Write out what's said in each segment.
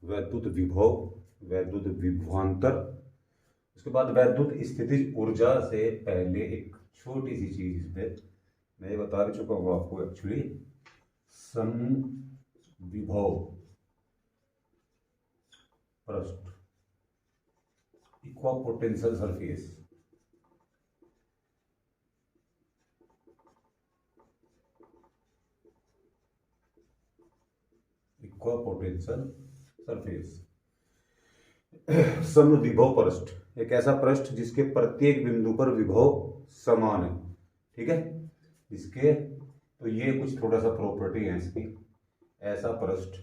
वैद्युत विभव, वैद्युत विभवांतर। उसके बाद वैद्युत स्थितिज ऊर्जा से पहले एक छोटी सी चीज इसमें मैं ये बता भी चुका हूँ आपको एक्चुअली, समविभव पृष्ठ, इक्वापोटेंशियल सरफेस। इक्वापोटेंशियल सरफेस, समविभव पृष्ठ एक ऐसा पृष्ठ जिसके प्रत्येक बिंदु पर विभव समान है। ठीक है, इसके तो ये कुछ थोड़ा सा प्रॉपर्टी है इसकी। ऐसा पृष्ठ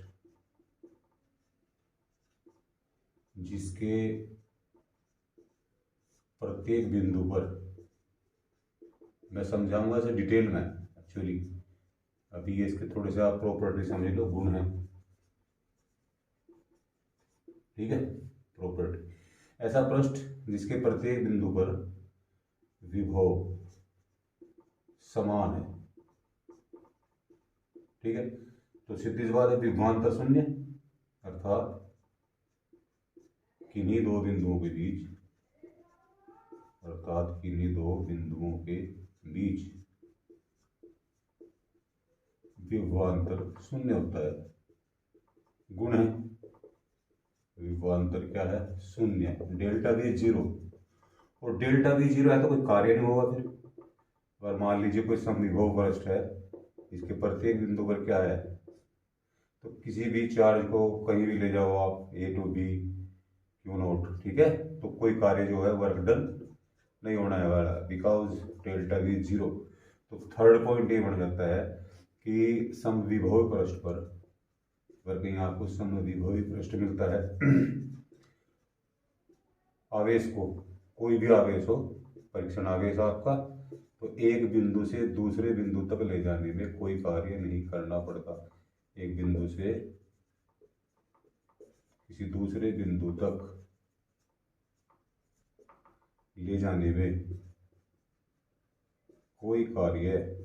जिसके प्रत्येक बिंदु पर, मैं समझाऊंगा इसे डिटेल में एक्चुअली, अभी ये इसके थोड़े से आप प्रॉपर्टी समझ लो, गुण है। ठीक है, प्रॉपर्टी, ऐसा पृष्ठ जिसके प्रत्येक बिंदु पर विभव समान है। ठीक है, तो सीधी सी बात है, विभवांतर शून्य, अर्थात किन्हीं दो बिंदुओं के बीच, अर्थात किन्हीं दो बिंदुओं के बीच विभवांतर शून्य होता है। गुण है, विभवांतर क्या है, शून्य, डेल्टा वी जीरो। और डेल्टा वी जीरो है तो कोई कार्य नहीं होगा फिर। अगर मान लीजिए कोई समविभव पृष्ठ है, इसके प्रत्येक बिंदु पर क्या है, तो किसी भी चार्ज को कहीं भी ले जाओ आप, ए टू बी क्यू नोट, ठीक है, तो कोई कार्य जो है वर्क डन नहीं होना है वाला, बिकॉज डेल्टा वी जीरो। तो थर्ड पॉइंट ये बन जाता है कि समविभव पृष्ठ पर, अगर कहीं आपको समविभवी पृष्ठ मिलता है, आवेश को, कोई भी आवेश हो, परीक्षण आवेश आपका, तो एक बिंदु से दूसरे बिंदु तक ले जाने में कोई कार्य नहीं करना पड़ता। एक बिंदु से किसी दूसरे बिंदु तक ले जाने में कोई कार्य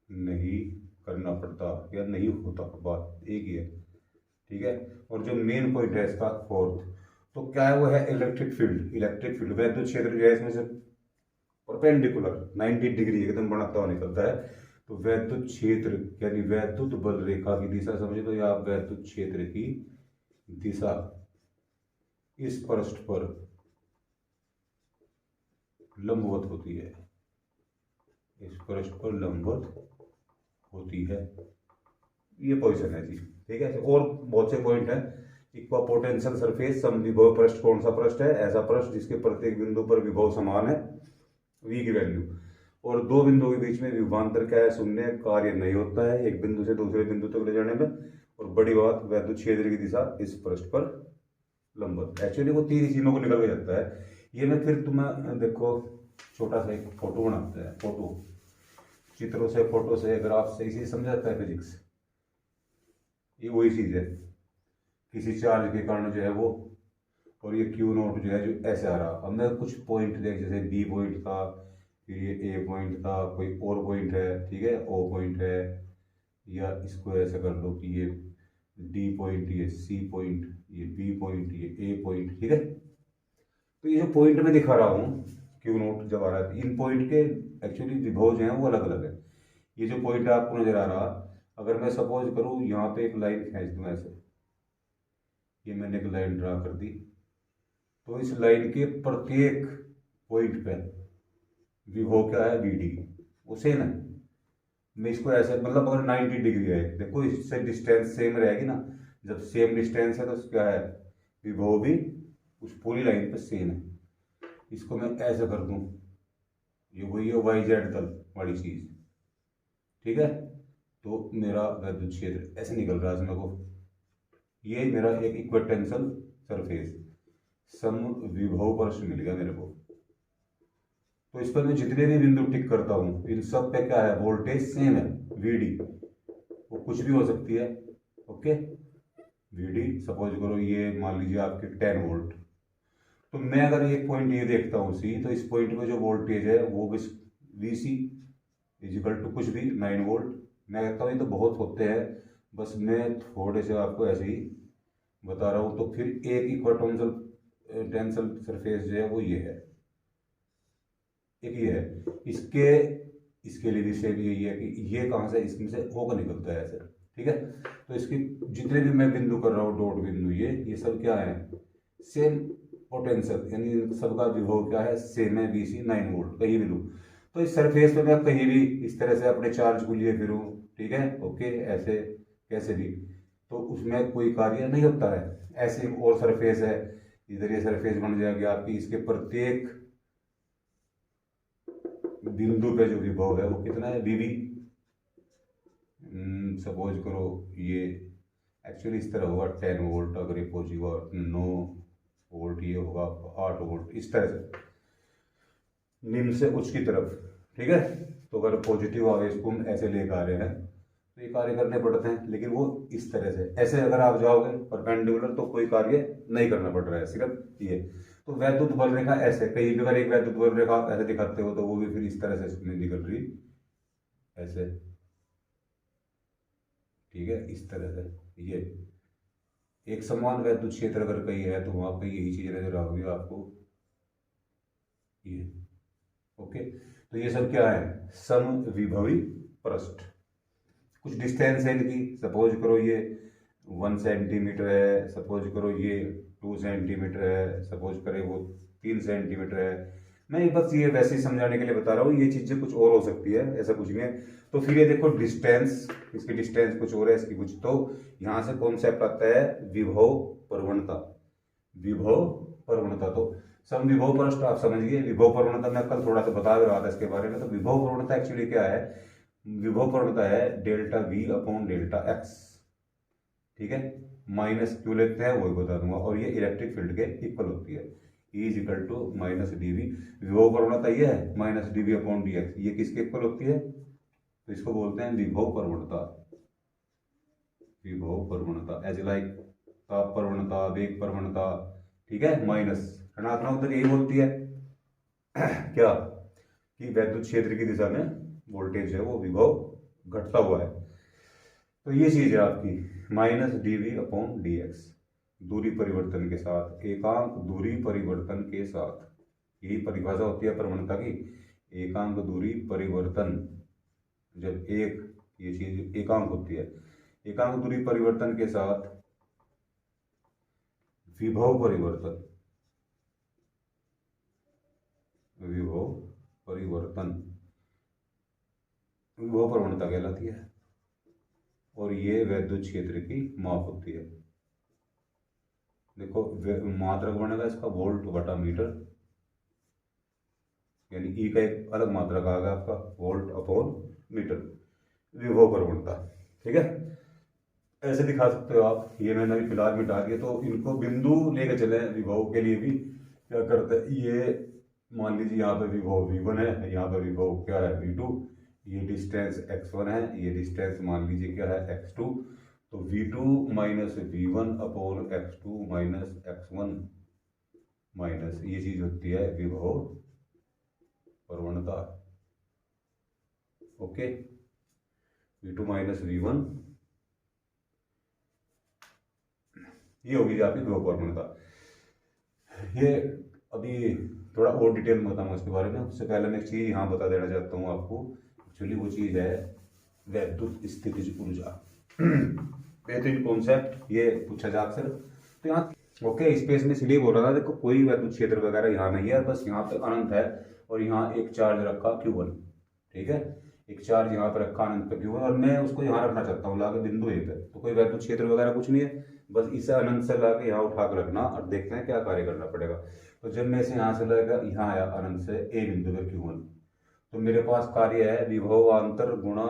नहीं करना पड़ता या नहीं होता, बात एक ही है। ठीक है, और जो मेन पॉइंट है इसका फोर्थ, तो क्या है, वो है इलेक्ट्रिक फील्ड। इलेक्ट्रिक फील्ड, वैद्युत क्षेत्र जो है इसमें से परपेंडिकुलर 90 डिग्री एकदम बढ़ता हुआ निकलता है। तो वैद्युत क्षेत्र यानी वैद्युत बल रेखा की दिशा समझे तो, या वैद्युत क्षेत्र की दिशा इस पृष्ठ पर लंबवत होती है, इस पृष्ठ पर लंबवत होती है। ये पोजीशन है जी। ठीक है, और बहुत से पॉइंट है। इक्वापोटेंशियल सरफेस, समविभव पृष्ठ कौन सा पृष्ठ है, ऐसा पृष्ठ जिसके प्रत्येक बिंदु पर विभव समान है, v की वैल्यू, और दो बिंदुओं के बीच में विभवांतर क्या है, शून्य, कार्य नहीं होता है एक बिंदु से दूसरे बिंदु तक ले जाने में। और बड़ी बात, वैद्युत क्षेत्र की दिशा इस पृष्ठ पर लंबवत। एक्चुअली वो तीन चीजों को निकल के जाता है। ये मैं फिर तुम्हें देखो छोटा सा एक फोटो बनाते हैं, फोटो, चित्रों से, फोटो से, ग्राफ से, इसी समझाता है फिजिक्स। ये वही चीज है, किसी चार्ज के कारण जो है वो, और ये क्यू नोट जो है जो ऐसे आ रहा। अब मैं कुछ पॉइंट देख, जैसे बी पॉइंट था, फिर ये ए पॉइंट था, कोई और पॉइंट है, ठीक है, ओ पॉइंट है, या इसको ऐसे कर लो कि ये डी पॉइंट, ये सी पॉइंट, ये बी पॉइंट, ये ए पॉइंट। ठीक है, तो ये जो पॉइंट में दिखा रहा हूँ क्यू नोट जब आ रहा है, इन पॉइंट के एक्चुअली विभव जो है वो अलग अलग है। ये जो पॉइंट आपको नजर आ रहा, अगर मैं सपोज करूँ यहाँ पे एक लाइन खींच दूँ ऐसे, ये मैंने एक लाइन ड्रा कर दी, तो इस लाइन के प्रत्येक पॉइंट पे विभव क्या है, वी डी, वो सेम है। मैं इसको ऐसे, मतलब अगर 90 डिग्री है, देखो इससे डिस्टेंस सेम रहेगी ना, जब सेम डिस्टेंस है तो क्या है, विभव भी उस पूरी लाइन पे सेम है। इसको मैं ऐसे कर दूं, ये वही है वाई जेड तल वाली चीज। ठीक है, तो मेरा वैद्युत क्षेत्र ऐसे निकल रहा है मेरे को, ये मेरा एक इक्वेटेंशियल सरफेस, समविभव पृष्ठ मिल गया मेरे को। तो इस पर मैं जितने भी बिंदु टिक करता हूं, इन सब पे क्या है, वोल्टेज सेम है, वीडी, वो कुछ भी हो सकती है। ओके, वीडी सपोज करो ये मान लीजिए आपके 10 वोल्ट, तो मैं अगर एक पॉइंट ये देखता हूँ सी, तो इस पॉइंट पे जो वोल्टेज है वो भी वी सी इजिकल टू कुछ भी 9 वोल्ट। मैं कहता हूँ ये तो बहुत होते हैं, बस मैं थोड़े से आपको ऐसे ही बता रहा हूँ। तो फिर एक इक्वाटोंसल टेंसल सरफेस जो है वो ये है, एक ये है। इसके लिए भी सेम यही है कि ये कहाँ से, इसमें से होकर निकलता है ऐसे, ठीक है। तो इसकी जितने भी मैं बिंदु कर रहा हूँ, डॉट बिंदु, ये सब क्या है, सेम पोटेंशियल, यानी सबका विभव क्या है, सेम है, VC 9 वोल्ट कहीं भी लूँ। तो इस सरफेस पे मैं कहीं भी इस तरह से अपने चार्ज को लिए फिरूँ, ठीक है, ओके, ऐसे कैसे भी, तो उसमें कोई कार्य नहीं होता है। ऐसे और सरफेस है, इधर ये सरफेस बन जाएगी आपकी, इसके प्रत्येक बिंदु पे जो विभव है वो कितना है, VV। सपोज करो ये एक्चुअली इस तरह होगा 10 वोल्ट, अगर ये पॉजिटिव होगा 9 वोल्ट, ये होगा 8 वोल्ट, इस तरह से निम्न से उच्च की तरफ, ठीक है। तो अगर पॉजिटिव आवेश को हम ऐसे लेकर आ रहे हैं तो ये कार्य करने पड़ते हैं, लेकिन वो इस तरह से, ऐसे अगर आप जाओगे परपेंडिकुलर तो कोई कार्य नहीं करना पड़ रहा है, सिर्फ ये। तो वैद्युत बल रेखा ऐसे कहीं भी अगर एक वैद्युत बल रेखा ऐसे दिखाते हो तो वो भी फिर इस तरह से नहीं निकल रही, ऐसे, ठीक है, इस तरह से। ये एक समान वैद्युत क्षेत्र अगर कहीं है तो वहां पे यही चीज नजर आओगी आपको, ये, ओके। तो ये सब क्या है, समविभवी पृष्ठ। कुछ डिस्टेंस है इनकी, सपोज करो ये 1 सेंटीमीटर है, सपोज करो ये 2 सेंटीमीटर है, सपोज करें वो 3 सेंटीमीटर है। मैं बस ये वैसे ही समझाने के लिए बता रहा हूँ, ये चीजें कुछ और हो सकती है, ऐसा कुछ नहीं है। तो फिर ये देखो डिस्टेंस, इसकी डिस्टेंस कुछ और है, इसकी कुछ, तो यहाँ से कॉन्सेप्ट आता है विभव प्रवणता। विभव प्रवणता, तो समविभव पृष्ठ आप समझ गए। विभव प्रवणता मैं कल थोड़ा सा बता रहा था इसके बारे में। तो विभव प्रवणता एक्चुअली क्या है, विभव प्रवणता है delta V upon delta x, ठीक है। माइनस क्यों लेते हैं वही बता दूंगा, और ये इलेक्ट्रिक फील्ड के इक्वल होती है, E is equal to minus dV। विभव प्रवणता ये है माइनस dV अपॉन dx, ये किसके इक्वल होती है, तो इसको बोलते हैं विभव प्रवणता। विभव प्रवणता एज लाइक ताप प्रवणता, वेग प्रवणता, ठीक है। माइनस ऋणात्मक उधर यही बोलती है क्या, कि वैद्युत क्षेत्र की दिशा में वोल्टेज है वो विभव घटता हुआ है। तो ये चीज है आपकी माइनस dV अपॉन dx, दूरी परिवर्तन के साथ, एकांक दूरी परिवर्तन के साथ, यही परिभाषा होती है प्रवणता की, एकांक दूरी परिवर्तन। जब एक ये चीज एकांक होती है, एकांक दूरी परिवर्तन के साथ विभव परिवर्तन, विभव परिवर्तन, विभव प्रवणता कहलाती है। और ये वैद्युत क्षेत्र की माप होती है। देखो मात्रक बनेगा इसका वोल्ट बटा मीटर, यानी ई का एक अलग मात्रक आ गया आपका वोल्ट अपॉन मीटर, विभव प्रवणता, ठीक है। ऐसे दिखा सकते हो आप, ये मैंने अभी फिलहाल मिटा दिया। तो इनको बिंदु लेकर चले विभव के लिए भी क्या करते हैं, ये मान लीजिए यहाँ पे विभव V1 है, यहाँ पे विभव क्या है V2, ये डिस्टेंस x1 है, ये डिस्टेंस मान लीजिए क्या है x2। तो V2 minus V1 upon x2 minus x1 minus, ये चीज होती है विभव प्रवणता, ओके। V2 माइनस V1, ये होगी आपकी विभव प्रवणता। ये अभी थोड़ा और डिटेल में बताऊंगा इसके बारे में। उससे पहले मैं एक चीज यहाँ बता देना चाहता हूँ आपको, एक्चुअली वो चीज है वैद्युत स्थितिज ऊर्जा। बेहतरीन कॉन्सेप्ट, ये पूछा जा अक्सर। तो यहाँ ओके, स्पेस में इसलिए बोल रहा था, देखो कोई वैद्युत क्षेत्र वगैरह यहाँ नहीं है, बस यहाँ पे अनंत है और यहाँ एक चार्ज रखा Q1, ठीक है। एक चार्ज यहाँ पे रखा अनंत पे Q1, और मैं उसको यहाँ रखना चाहता हूँ लाके बिंदु A पे। तो कोई वैद्युत क्षेत्र वगैरह कुछ नहीं है, बस इसे अनंत से लाके यहाँ उठा कर रखना और देखते हैं क्या कार्य करना पड़ेगा। तो जब मैं इसे यहाँ से लाकर यहाँ आया अनंत से A बिंदु पे Q1, तो मेरे पास कार्य है विभवांतर गुणा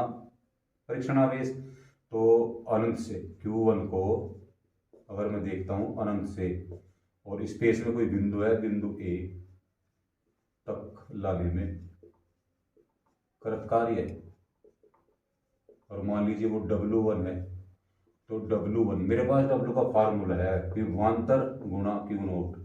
परीक्षण आवेश। तो अनंत से Q1 को अगर मैं देखता हूँ अनंत से, और स्पेस में कोई बिंदु है, बिंदु A तक लाने में करत कार्य है, और मान लीजिए वो W1 है, तो W1 मेरे पास W का फार्मूला है विभवांतर गुणा Q0।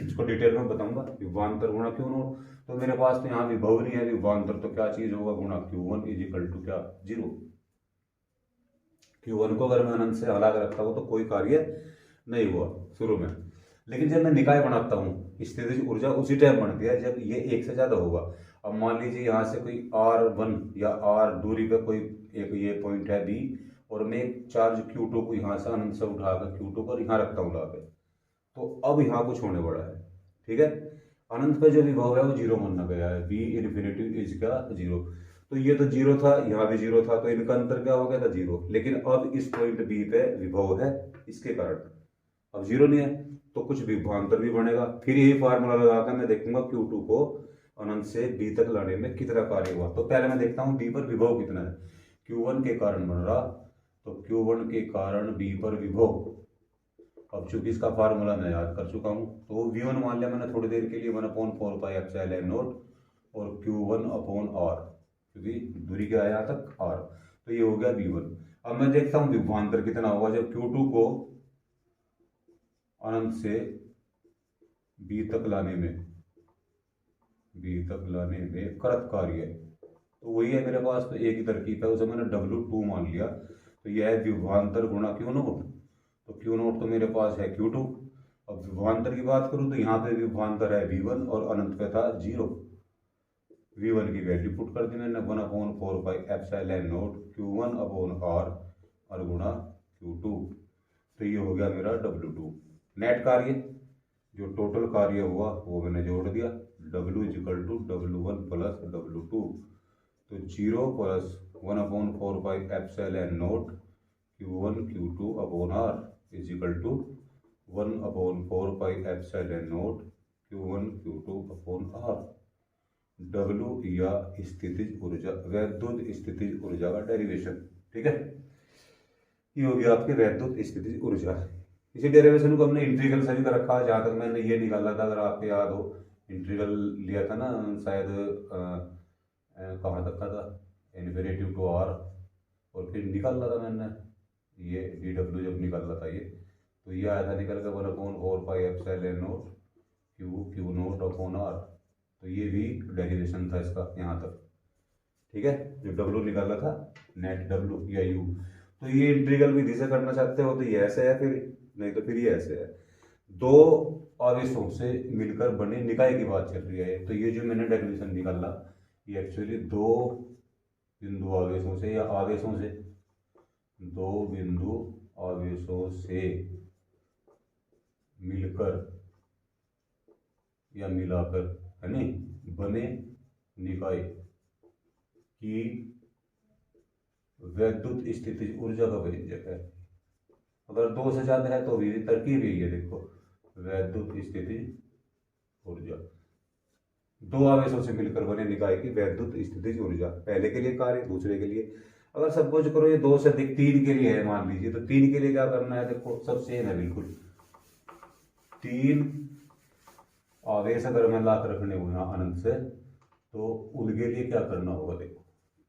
इसको डिटेल में बताऊंगा, विभवांतर गुणा Q0। तो मेरे पास तो यहाँ विभव नहीं है, विभवांतर तो क्या चीज होगा, गुणा Q1 इज इक्वल टू क्या, 0। Q1 को अगर मैं अनंत से हला कर रखता हूँ तो कोई कार्य नहीं हुआ शुरू में। लेकिन जब मैं निकाय बनाता हूँ, स्थितिज ऊर्जा उसी टाइम बनती है जब ये एक से ज्यादा होगा। अब मान लीजिए यहाँ से कोई R1 या R दूरी पे कोई एक ये पॉइंट है B, और मैं एक चार्ज Q2 को यहाँ से अनंत से उठाकर Q2 को यहाँ रखता हूँ ला के, तो अब यहाँ कुछ होने वाला है। ठीक है, अनंत पे जो विभव है वो जीरो माना गया है, बी इन्फिनिटी इज का जीरो। तो ये तो जीरो था, यहाँ भी जीरो था, तो इनका अंतर क्या हो गया था, जीरो। लेकिन अब इस पॉइंट बी पे विभव है, इसके कारण अब जीरो नहीं है, तो कुछ विभवांतर भी बनेगा। फिर यही फार्मूला लगाकर मैं देखूंगा Q2 को अनंत से बी तक लाने में कितना कार्य हुआ। तो पहले मैं देखता हूँ बी पर विभव कितना है। Q1 के कारण बन रहा, तो Q1 के कारण बी पर विभव, अब चूंकि इसका फार्मूला मैं याद कर चुका हूँ, तो V1 मान लिया मैंने थोड़ी देर के लिए 1/4πε0 और Q1 अपॉन R, क्योंकि दूरी क्या है यहाँ तक R, तो ये हो गया V1। अब मैं देखता हूँ विभवांतर कितना होगा जब Q2 को अनंत से B तक लाने में करत कार्य, तो वही है मेरे पास, तो एक ही तरकीब है, उसे मैंने W2 मान लिया, तो यह है विभवांतर गुणा Q0, तो Q0 तो मेरे पास है Q2। अब विभवांतर की बात करूं तो यहाँ पे विभवांतर है V1 और अनंत पे था जीरो। V1 की वैल्यू पुट कर दी मैंने 1/4πε0 Q1 अपॉन R और गुणा Q2, तो ये हो गया मेरा W2। नेट कार्य जो टोटल कार्य हुआ वो मैंने जोड़ दिया, W is equal to W1 plus W2, तो 0 plus 1/4πε0 Q1 Q2 upon R equal to 1/4πε0 Q1 Q2 upon R। W या स्थितिज ऊर्जा, वैद्युत स्थितिज ऊर्जा का डेरिवेशन। ठीक है, ये हो गया आपके वैद्युत स्थितिज ऊर्जा। इसी डेरिवेशन को हमने इंटीग्रल से भी कर रखा है, जहाँ तक मैंने ये निकाला था, अगर आपको याद हो इंटीग्रल लिया था ना शायद, कहाँ तक का था, इन्फिनिटी टू R, और फिर निकाला था मैंने ये dW जब निकाला था ये, तो ये आया था निकल कर 1/4πε0 Q0 अपॉन R, तो ये भी डेरिवेशन था इसका यहाँ तक। ठीक है, जो W निकाला था नेट W या U, तो ये इंटीग्रल विधि से करना चाहते हो तो ये ऐसे है, फिर नहीं तो फिर ये ऐसे है। दो आवेशों से मिलकर बने निकाय की बात चल रही है, तो ये जो मैंने डेरिवेशन निकाला ये एक्चुअली दो बिंदु आवेशों से या आवेशों से, दो बिंदु आवेशों से मिलकर या मिलाकर, है नहीं, बने निकाय की वैद्युत स्थितिज ऊर्जा का व्यंजक है। अगर दो से ज्यादा है तो भी तरकीब यही है, देखो वैद्युत स्थितिज ऊर्जा, दो आवेशों से मिलकर बने निकाय की वैद्युत स्थितिज ऊर्जा, पहले के लिए कार्य, दूसरे के लिए। अगर सपोज करो ये दो से अधिक तीन के लिए है मान लीजिए, तो तीन के लिए क्या करना है, देखो सब सेम है बिल्कुल, तीन आवेश अगर मैं ला कर रखने हुए अनंत से, तो उनके लिए क्या करना होगा, देखो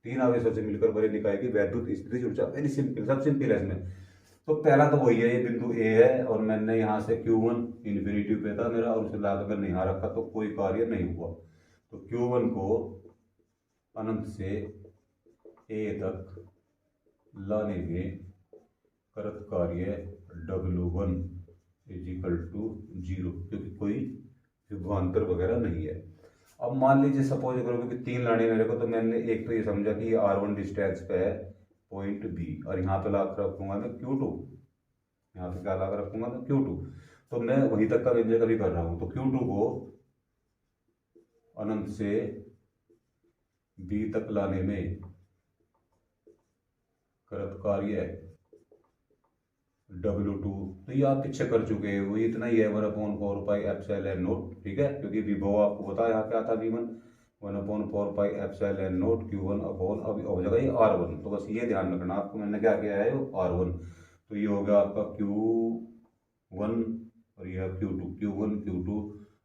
तीन आवेशों से मिलकर बने निकाय की वैद्युत स्थितिज ऊर्जा, वेरी सिंपल, सब सिंपल है इसमें। तो पहला तो वही है, ये बिंदु ए है और मैंने यहाँ से Q1 इन्फिनिटी पे था मेरा, और उसे लाकर मैंने यहाँ रखा तो कोई कार्य नहीं हुआ। तो Q1 को अनंत से ए तक लाने में करत कार्य W1 इजिकल टू 0, क्योंकि कोई विभवांतर वगैरह नहीं है। अब मान लीजिए सपोज करो कि तीन लाने मेरे को, तो मैंने एक तो ये समझा कि ये R1 डिस्टेंस पे है पॉइंट बी, और यहाँ पे ला कर रखूंगा मैं Q2, यहाँ पे क्या ला कर रखूंगा मैं Q2, तो मैं वहीं तक का व्यंजक अभी कर रहा हूँ। तो Q2 को अनंत से B तक लाने में करत कार्य W2, तो ये आप पीछे कर चुके हैं, वो इतना ही है 1/4πε0। ठीक है, क्योंकि विभव आपको पता है यहाँ क्या था V1, 1/4πε0 Q1 अपॉन, अब हो जाएगा ये R1, तो बस ये ध्यान रखना आपको, मैंने क्या किया है R1, तो ये हो गया आपका Q1 और ये Q2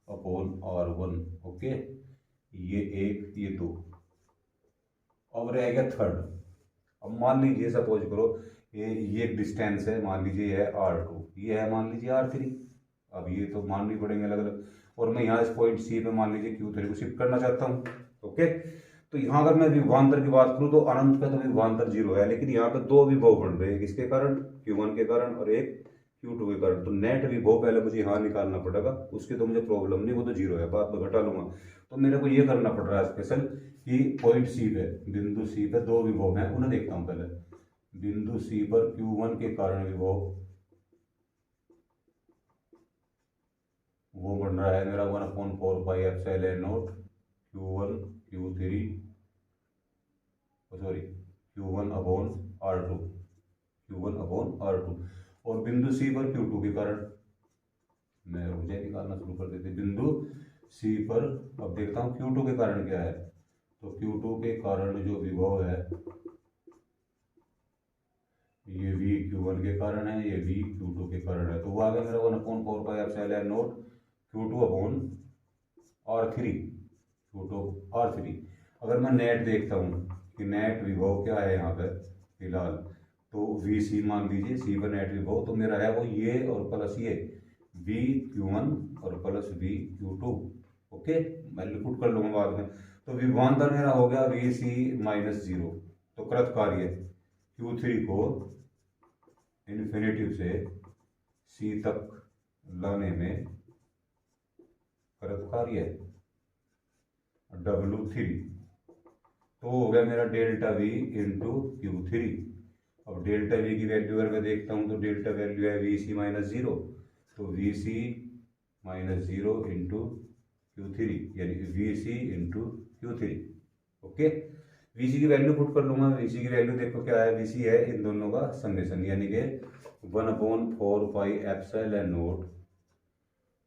अपॉन R1। ओके, ये एक, ये दो, अब रह गया थर्ड। अब मान लीजिए सपोज करो ये डिस्टेंस है, मान लीजिए ये है R2, ये है मान लीजिए R3, अब ये तो माननी पड़ेंगे अलग अलग, और मैं यहाँ इस पॉइंट C पे मान लीजिए Q3 को शिफ्ट करना चाहता हूँ। ओके, तो यहाँ अगर मैं विभवांतर की बात करूँ तो अनंत पे तो विभवांतर 0 है, लेकिन यहाँ पे दो विभव बन रहे हैं, किसके कारण, Q1 के कारण और एक Q2 के कारण। तो नेट विभव पहले मुझे यहाँ निकालना पड़ेगा, उसकी तो मुझे प्रॉब्लम नहीं, वो तो 0 है, बाद में घटा लूंगा। तो मेरे को ये करना पड़ रहा है स्पेशल कि पॉइंट सी पे, बिंदु सी पे दो विभव हैं, उन्हें देखता हूँ पहले। बिंदु सी पर Q1 के कारण विभव वो बन रहा है मेरा 1/4πε0 Q1 Q3 sorry Q1/R2 Q1/R2। और बिंदु सी पर Q2 के कारण मैं ऊर्जा निकालना शुरू कर देते। बिंदु सी पर अब देखता हूँ Q2 के कारण क्या है। तो Q2 के कारण जो विभव है ये V Q1 के कारण है, ये V Q2 के कारण है। तो वो आ गया मेरा 1/4πε0 Q2/R3 Q2/R3। अगर मैं नेट देखता हूँ कि नेट विभव क्या है यहाँ पर फिलहाल, तो वी सी मान लीजिए, सी पर नेट विभव तो मेरा है वो ये और प्लस ये V Q1 और प्लस V Q2। ओके, मैं लिखुट कर लूँगा बाद में। तो विभवांतर मेरा हो गया VC-0। तो कृत कार्य Q3 को इन्फिनिटिव से C तक लाने में कृत कार्य W3 तो हो गया मेरा डेल्टा V इंटू Q3। अब डेल्टा V की वैल्यू अगर मैं देखता हूँ तो डेल्टा वैल्यू है VC-0, तो VC-0 इंटू Q3 यानी कि VC into Q3। Okay, VC की वैल्यू पुट कर लूंगा। VC की वैल्यू देखो क्या है, VC है इन दोनों का समेशन यानी कि 1/4πε0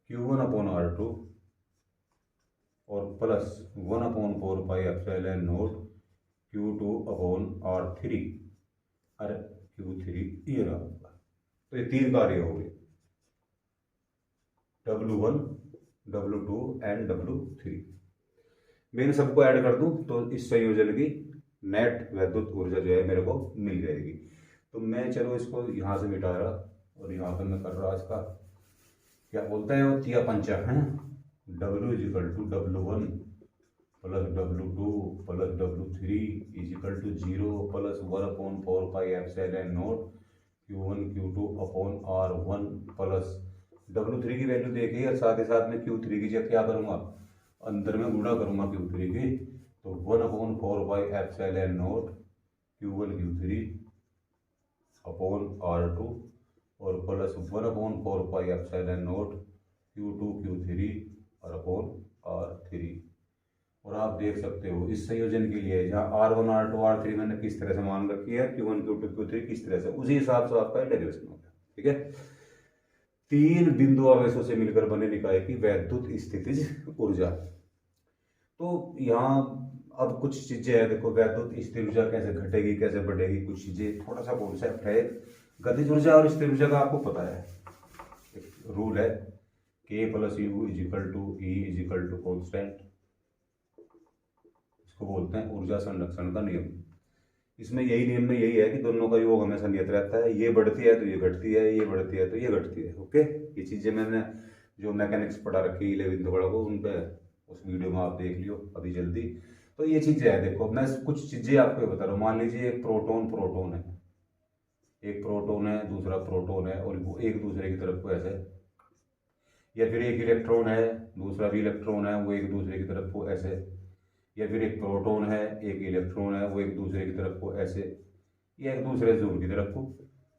Q1/R2 और प्लस 1/4πε0 Q2/R3 अरे Q3 ये रहा। तो ये तीन कार्य हो गए, W1 W2 एंड W3। मैं इन सबको ऐड कर दूं तो इस संयोजन की नेट वैद्युत ऊर्जा जो है मेरे को मिल जाएगी। तो मैं चलो इसको यहाँ से मिटा रहा और यहाँ पर मैं कर रहा इसका क्या बोलते हैं वो तिया पंचा है, W = W1 plus W2 plus W3 = 0 plus 1/4πε0 Q1 Q2/R1 plus W3 की वैल्यू देखिए और साथ ही साथ में Q3 की जब क्या करूँगा अंदर में गुणा करूँगा Q3 की, तो 1/4πε0 Q1 Q3/R2 और प्लस 1/4πε0 Q2 Q3/R3। और आप देख सकते हो इस संयोजन के लिए जहाँ R1 R2 R3 मैंने किस तरह से मान रखी है, Q1 Q2 Q3 किस तरह से, उसी हिसाब से आपका डेरिवेशन हो गया। ठीक है, तीन बिंदु आवेशों से मिलकर बने निकाय की वैद्युत स्थितिज ऊर्जा। तो यहाँ अब कुछ चीजें हैं, देखो वैद्युत स्थिर ऊर्जा कैसे घटेगी कैसे बढ़ेगी, कुछ चीजें थोड़ा सा कॉन्सेप्ट है। गतिज ऊर्जा और स्थिर ऊर्जा का आपको पता है, एक रूल है K + U = E = कॉन्स्टेंट, इसको बोलते हैं ऊर्जा संरक्षण का नियम। इसमें यही नियम में यही है कि दोनों का योग हमेशा नियत रहता है, ये बढ़ती है तो ये घटती है, ये बढ़ती है तो ये घटती है। ओके, ये चीजें मैंने जो मैकेनिक्स पढ़ा रखी 11th पढ़ा को उन पे उस वीडियो में आप देख लियो अभी जल्दी। तो ये चीजें है, देखो मैं कुछ चीजें आपको बता रहा हूँ। मान लीजिए एक प्रोटोन है, एक प्रोटोन है दूसरा प्रोटोन है और वो एक दूसरे की तरफ को ऐसे, या फिर एक इलेक्ट्रॉन है दूसरा भी इलेक्ट्रॉन है वो एक दूसरे की तरफ को ऐसे, या फिर एक प्रोटॉन है एक इलेक्ट्रॉन है वो एक दूसरे की तरफ को ऐसे, या एक दूसरे जोन की तरफ को।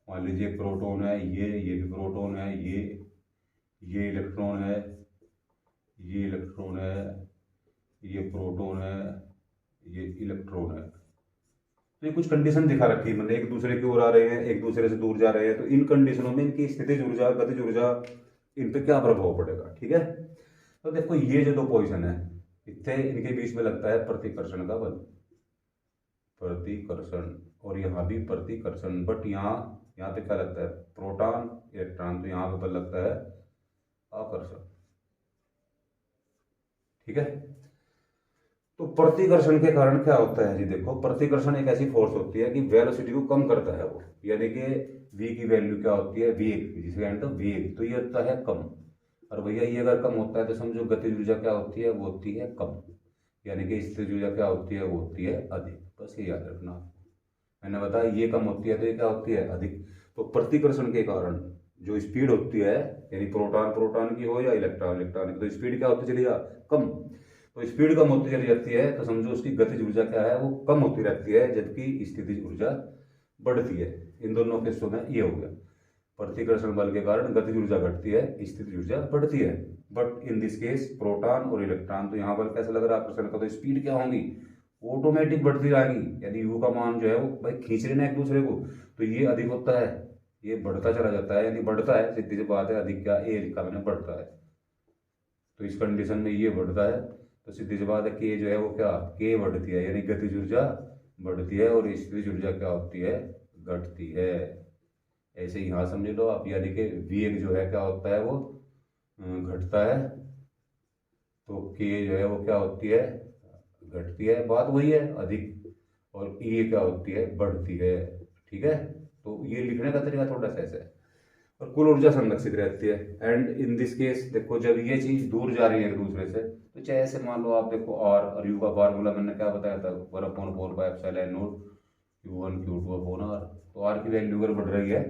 मान लीजिए एक प्रोटॉन है ये भी प्रोटॉन है, ये इलेक्ट्रॉन है, ये इलेक्ट्रॉन है, ये प्रोटॉन है, ये इलेक्ट्रॉन है। तो ये कुछ कंडीशन दिखा रखी है, मतलब एक दूसरे की ओर आ रहे हैं एक दूसरे से दूर जा रहे हैं, तो इन कंडीशनों में इनकी स्थितिज ऊर्जा गतिज ऊर्जा इन पे क्या प्रभाव पड़ेगा। ठीक है, तो देखो ये जो दो पोजिशन है इतने इनके बीच में लगता है प्रतिकर्षण का बल, प्रतिकर्षण, और यहाँ भी प्रतिकर्षण, बट यहाँ पे क्या लगता है प्रोटॉन इलेक्ट्रॉन, तो यहाँ पे बल लगता है आकर्षण। ठीक है, तो प्रतिकर्षण के कारण क्या होता है जी, देखो प्रतिकर्षण एक ऐसी फोर्स होती है कि वेलोसिटी को कम करता है वो, यानी कि v की वैल्यू क्या होती है वेग, जिसे वेग, तो ये होता है कम। और भैया ये अगर कम होता है तो समझो गतिज ऊर्जा क्या होती है वो होती है कम। यानी कि स्थितिज ऊर्जा क्या होती है, वो होती है अधिक। बस ये याद रखना आपको। मैंने बताया ये कम होती है तो ये क्या होती है, अधिक। तो प्रतिकर्षण के कारण जो स्पीड होती है, यानी प्रोटॉन प्रोटॉन की हो या इलेक्ट्रॉन इलेक्ट्रॉन की, तो स्पीड क्या होती चली जा, कम। तो स्पीड कम होती चली जाती है तो समझो उसकी गतिज ऊर्जा क्या है, वो कम होती रहती है, जबकि स्थितिज ऊर्जा बढ़ती है। इन दोनों केसों में ये हो गया, प्रतिकर्षण बल के कारण गतिज ऊर्जा घटती है, स्थितिज ऊर्जा बढ़ती है। But in this case proton और इलेक्ट्रॉन, तो यहाँ बल कैसा लग रहा है आकर्षण का, तो स्पीड क्या होंगी, ऑटोमेटिक बढ़ती रहेंगी। यदि यू का मान जो है वो भाई खींच रहे ना एक दूसरे को, तो ये अधिक होता है, ये बढ़ता चला जाता है, यानी बढ़ता है, सीधी सी बात है। अधिक क्या, ए लिखा मैंने, बढ़ता है। तो इस कंडीशन में ये बढ़ता है, तो सीधी सी बात है के जो है वो क्या, के बढ़ती है, यानी गतिज ऊर्जा बढ़ती है और स्थितिज ऊर्जा क्या होती है, घटती है। ऐसे ही यहाँ समझ लो आप, यानी कि वेग जो है क्या होता है, वो घटता है, तो के जो है वो क्या होती है, घटती है। बात वही है, अधिक, और ये क्या होती है, बढ़ती है। ठीक है, तो ये लिखने का तरीका थोड़ा सा ऐसा है। और कुल ऊर्जा संरक्षित रहती है। एंड इन दिस केस देखो, जब ये चीज दूर जा रही है एक दूसरे से, तो चाहे ऐसे मान लो आप देखो, आर और यू का फार्मूला मैंने क्या बताया था, 1/4 Q1 Q2 अपॉन आर। तो आर की वैल्यू अगर बढ़ रही है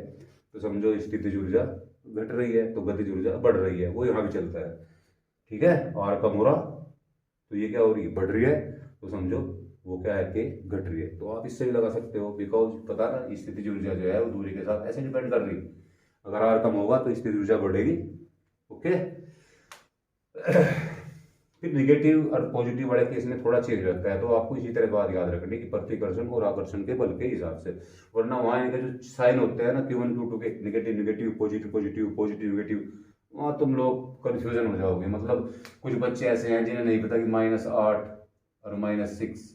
तो समझो स्थितिज ऊर्जा घट रही है, तो गतिज ऊर्जा बढ़ रही है, वो यहाँ भी चलता है। ठीक है, आर कम हो रहा तो ये क्या हो रही है, बढ़ रही है, तो समझो वो क्या है कि घट रही है। तो आप इससे भी लगा सकते हो, बिकॉज पता ना स्थितिज ऊर्जा जो है वो दूरी के साथ ऐसे डिपेंड कर रही है। अगर आर कम होगा तो स्थितिज ऊर्जा बढ़ेगी। ओके। फिर निगेटिव और पॉजिटिव वाले केस में थोड़ा चेंज रहता है, तो आपको इसी तरह बात याद रखनी कि प्रतिकर्षण और आकर्षण के बल के हिसाब से। वरना वहाँ इनके जो साइन होते हैं ना, Q1 Q2 के, negative negative, positive positive, positive negative, वहाँ तुम लोग कंफ्यूजन हो जाओगे। मतलब कुछ बच्चे ऐसे हैं जिन्हें नहीं पता कि -8 और -6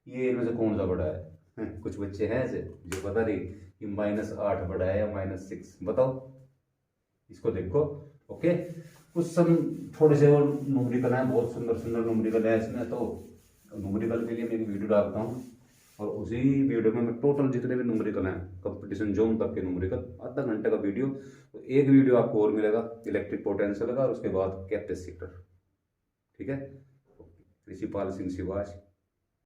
ये इनमें से कौन सा बड़ा है। कुछ बच्चे हैं ऐसे जो पता नहीं कि -8 बड़ा है या -6, बताओ, इसको देखो। ओके, कुछ सम थोड़े से और न्यूमेरिकल हैं, बहुत सुंदर सुंदर न्यूमेरिकल है इसमें। तो न्यूमेरिकल के लिए मैं एक वीडियो डालता हूँ, और उसी वीडियो में मैं टोटल जितने भी न्यूमेरिकल हैं, कंपटीशन जोन तक के न्यूमेरिकल, आधा घंटे का वीडियो। तो एक वीडियो आपको और मिलेगा इलेक्ट्रिक पोटेंशियल का, और उसके बाद कैपेसिटर। ठीक है, कृषिपाल सिंह शिवाज।